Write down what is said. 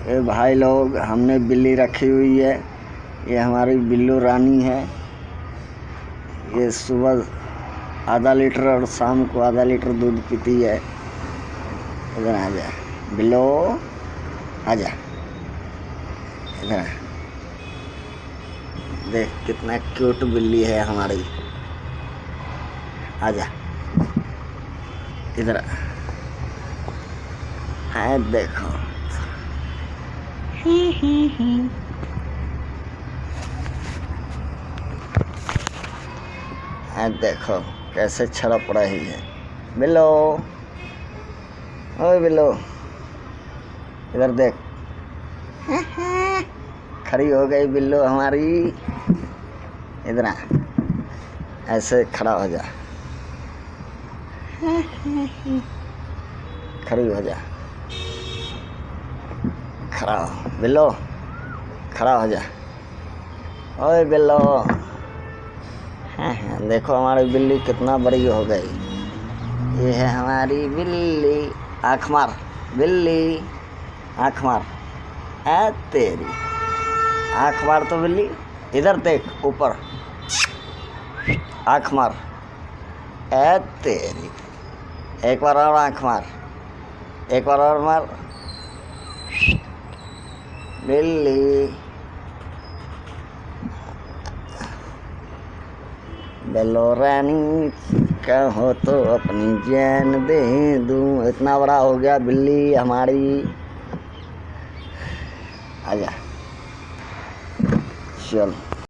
ये भाई लोग, हमने बिल्ली रखी हुई है। ये हमारी बिल्लू रानी है। ये सुबह आधा लीटर और शाम को आधा लीटर दूध पीती है। इधर आ जा बिल्लो, आ जा इधर। देख कितना क्यूट बिल्ली है हमारी। आ जा इधर। है देखो, है देखो कैसे छड़प रही है। बिल्लो, ओए बिल्लो, इधर देख। खड़ी हो गई बिल्लो हमारी। इधर आ, ऐसे खड़ा हो जा। खड़ी हो जा, खड़ा हो बिल्लो, खड़ा हो जा। ओए बिल्लो, देखो हमारी बिल्ली कितना बड़ी हो गई। ये है हमारी बिल्ली। आँख मार बिल्ली, आँख मार। ऐ तेरी, आँख मार तो बिल्ली। इधर देख ऊपर, आँख मार। ऐ तेरी, एक बार और आँख मार, एक बार और मार। बिल्ली, बिल्लो रानी, कहो तो अपनी जान दे दूं। इतना बड़ा हो गया बिल्ली हमारी। आजा चल।